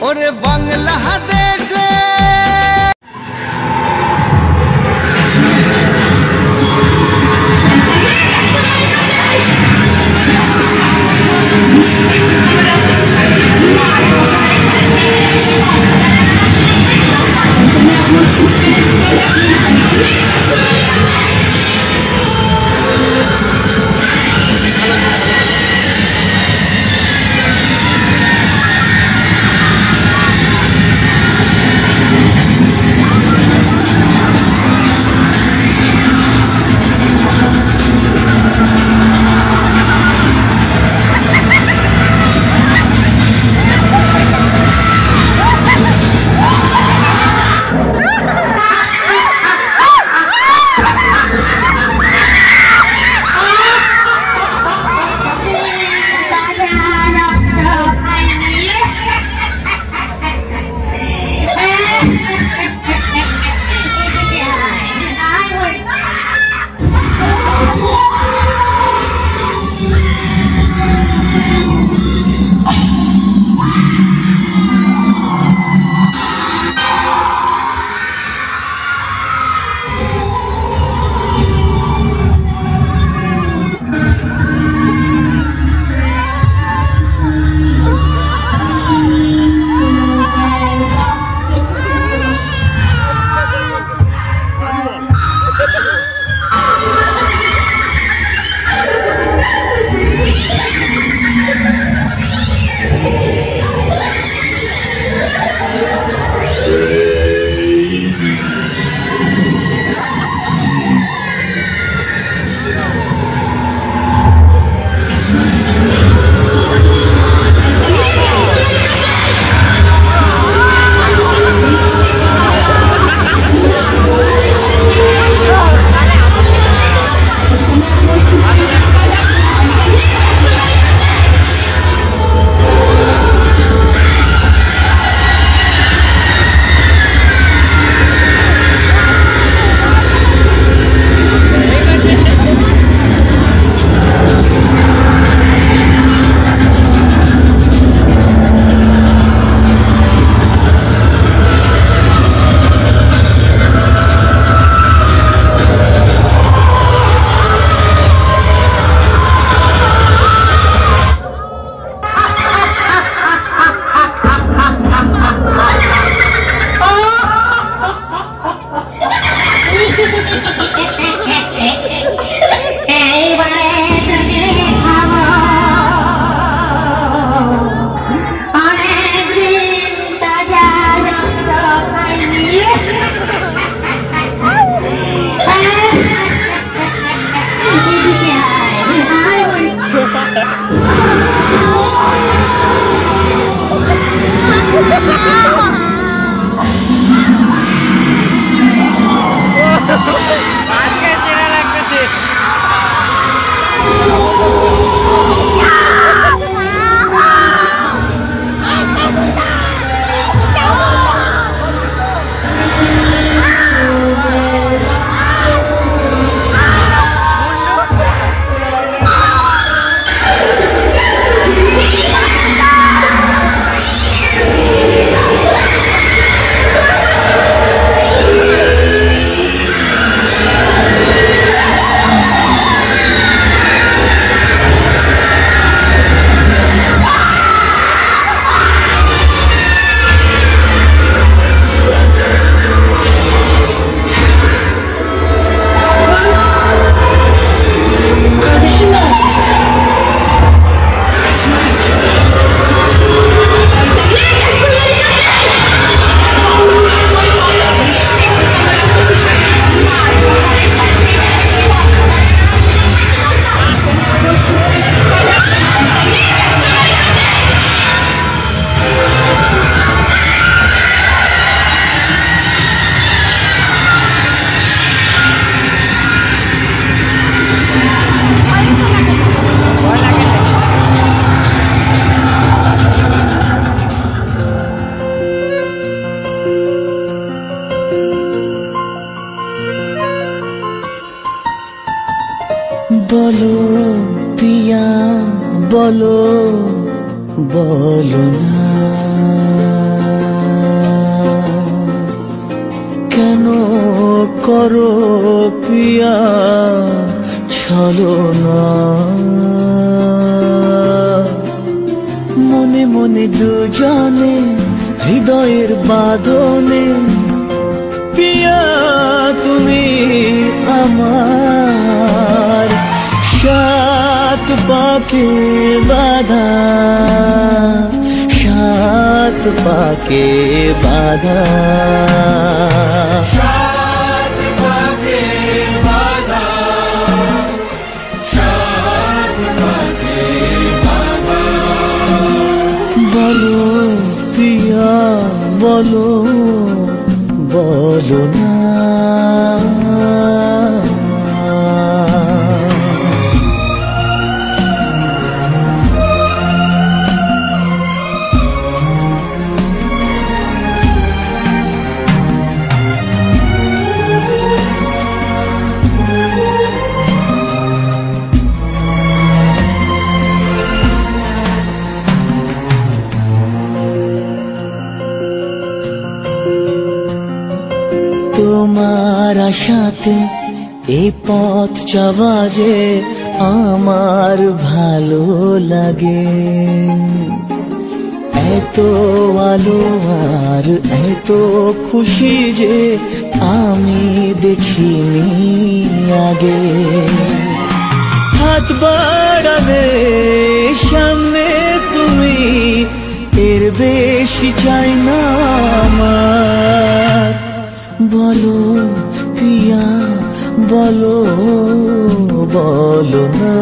ওরে বাংলাদেশে বলো পিয়া বলো বলো না কেন করো পিয়া ছলনা, মনে মনে দুজনে হৃদয়ের বাঁধনে পিয়া তুমি আমার, সাত পাকে বাঁধা, সাত পাকে বাঁধা, সাত পাকে বাঁধা, সাত পাকে বাঁধা। বলো প্রিয়া বলো, বলো না তোমার আশাতে এই পথ চলা যে আমার ভালো লাগে, এত আলো আর এত খুশি যে আমি দেখিনি আগে। হাত বাড়ালে সামনে তুমি, এর বেশি চাই না আমার। বলো প্রিয়া বলো, বলো না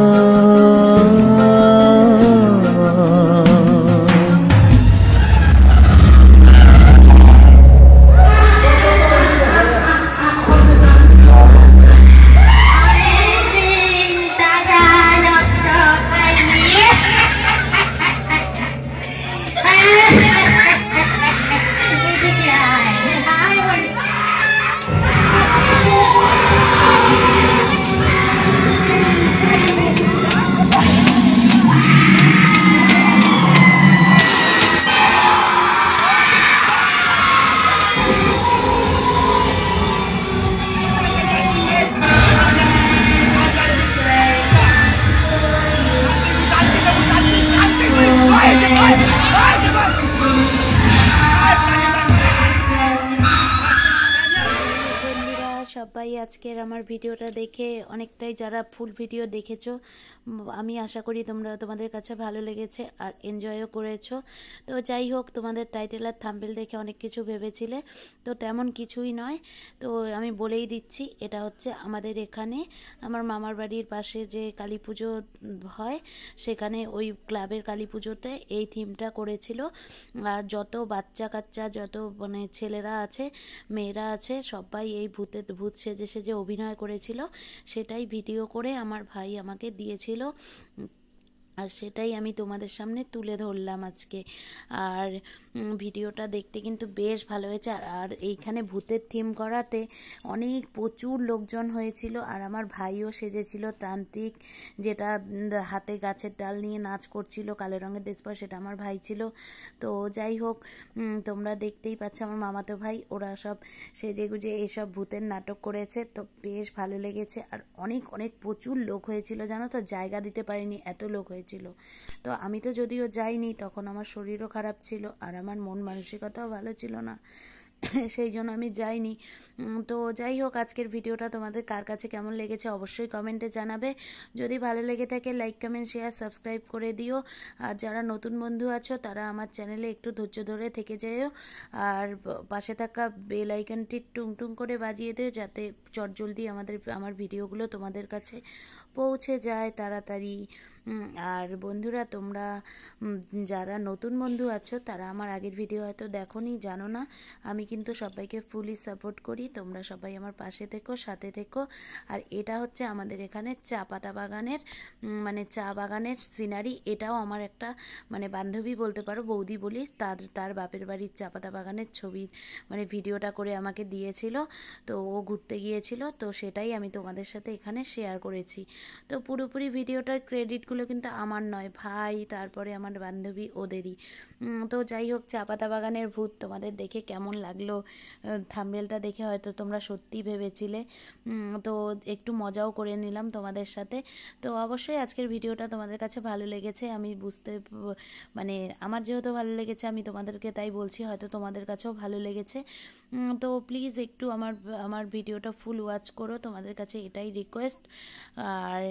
সবাই আজকের আমার ভিডিওটা দেখে অনেকটাই যারা ফুল ভিডিও দেখেছো, আমি আশা করি তোমাদের কাছে ভালো লেগেছে আর এনজয়ও করেছো। তো যাই হোক, তোমাদের টাইটেল আর থাম্বনেল দেখে অনেক কিছু ভেবেছিলে, তো তেমন কিছুই নয়। তো আমি বলেই দিচ্ছি, এটা হচ্ছে আমাদের এখানে আমার মামার বাড়ির পাশে যে কালী পুজো হয়, সেখানে ওই ক্লাবের কালী পুজোতে এই থিমটা করেছিল। আর যত বাচ্চা কাচ্চা, যত মানে ছেলেরা আছে, মেয়েরা আছে, সবাই এই ভূত সেজে সেজে অভিনয় করেছিল। সেটাই ভিডিও করে আমার ভাই আমাকে দিয়েছিল, আর সেটাই আমি তোমাদের সামনে তুলে ধরলাম আজকে। আর ভিডিওটা দেখতে কিন্তু বেশ ভালো হয়েছে। আর এইখানে ভূতের থিম করাতে প্রচুর লোকজন হয়েছিল। আর আমার ভাইও সেজেছিল তান্ত্রিক, যেটা হাতে গাছের ডাল নিয়ে নাচ করছিল, কালো রঙের ড্রেস পরে, সেটা আমার ভাই ছিল। তো যাই হোক, তোমরা দেখতেই পাচ্ছ আমার মামাতো ভাই, ওরা সব সেজে গুজে এইসব ভূতের নাটক করেছে, তো বেশ ভালো লেগেছে। আর অনেক প্রচুর লোক হয়েছিল, জানো তো, জায়গা দিতে পারিনি, এত লোক হয়েছিল। তো আমি তো যদিও যাইনি, তখন আমার শরীরও খারাপ ছিল আর আমার মন মানসিকতাও ভালো ছিল না, সেই জন্য আমি যাইনি। তো যাই হোক, আজকের ভিডিওটা তোমাদের কার কাছে কেমন লেগেছে অবশ্যই কমেন্টে জানাবে। যদি ভালো লেগে থাকে লাইক কমেন্ট শেয়ার সাবস্ক্রাইব করে দিও। আর যারা নতুন বন্ধু আছো তারা আমার চ্যানেলে একটু ধৈর্য ধরে থেকে যেও, আর পাশে থাকা বেল আইকনটি টুং টুং করে বাজিয়ে দিও, যাতে চটজলদি আমার ভিডিওগুলো তোমাদের কাছে পৌঁছে যায় তাড়াতাড়ি। আর বন্ধুরা, তোমরা যারা নতুন বন্ধু আছো তারা আমার আগের ভিডিও হয়তো দেখোনি, জানো না, আমি কিন্তু সবাইকে ফুলি সাপোর্ট করি। তোমরা সবাই আমার পাশে থেকো, সাথে থেকো। আর এটা হচ্ছে আমাদের এখানে চা পাতা বাগানের চা বাগানের সিনারি। এটাও আমার একটা বান্ধবী বলতে পারো, বৌদি বলি, তার বাপের বাড়ির চা পাতা বাগানের ছবি ভিডিওটা করে আমাকে দিয়েছিল। তো ও ঘুরতে গিয়েছিল, তো সেটাই আমি তোমাদের সাথে এখানে শেয়ার করেছি। তো পুরোপুরি ভিডিওটার ক্রেডিট কমেন্টগুলো কিন্তু আমার নয়, ভাই তারপরে আমার বান্ধবী ওদেরই। তো যাই হোক, চা পাতা বাগানের ভূত তোমাদের দেখে কেমন লাগলো? থাম্বনেলটা দেখে হয়তো তোমরা সত্যি ভেবেছিলে। তো একটু মজাও করে নিলাম তোমাদের সাথে। তো অবশ্যই আজকের ভিডিওটা তোমাদের কাছে ভালো লেগেছে, আমি মানে আমার যেহেতু ভালো লেগেছে আমি তোমাদেরকে তাই বলছি, হয়তো তোমাদের কাছেও ভালো লেগেছে। তো প্লিজ একটু আমার ভিডিওটা ফুল ওয়াচ করো, তোমাদের কাছে এটাই রিকোয়েস্ট। আর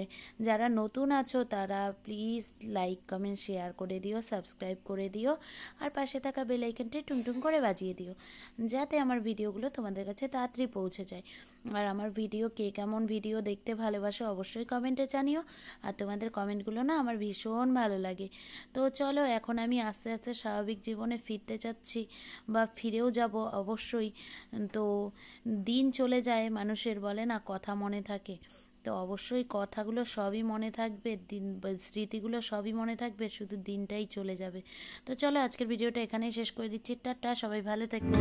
যারা নতুন আছো তারা প্লিজ লাইক কমেন্ট শেয়ার করে দিও, সাবস্ক্রাইব করে দিও, আর পাশে থাকা বেল আইকনটি টুংটুং করে বাজিয়ে দিও, যাতে আমার ভিডিওগুলো তোমাদের কাছে তাড়াতাড়ি পৌঁছে যায়। আর আমার ভিডিও কে কেমন ভিডিও দেখতে ভালোবাসো অবশ্যই কমেন্টে জানিও, আর তোমাদের কমেন্টগুলো না আমার ভীষণ ভালো লাগে। তো চলো, এখন আমি আস্তে আস্তে স্বাভাবিক জীবনে ফিরতে চাচ্ছি, বা ফিরেও যাব অবশ্যই। তো দিন চলে যায়, মানুষের বলে না কথা মনে থাকে, তো অবশ্যই কথাগুলো সবই মনে থাকবে, স্মৃতিগুলো সবই মনে থাকবে, শুধু দিনটাই চলে যাবে। তো চলো, আজকের ভিডিওটা এখানেই শেষ করে দিচ্ছি। টাটা, সবাই ভালো থেকো।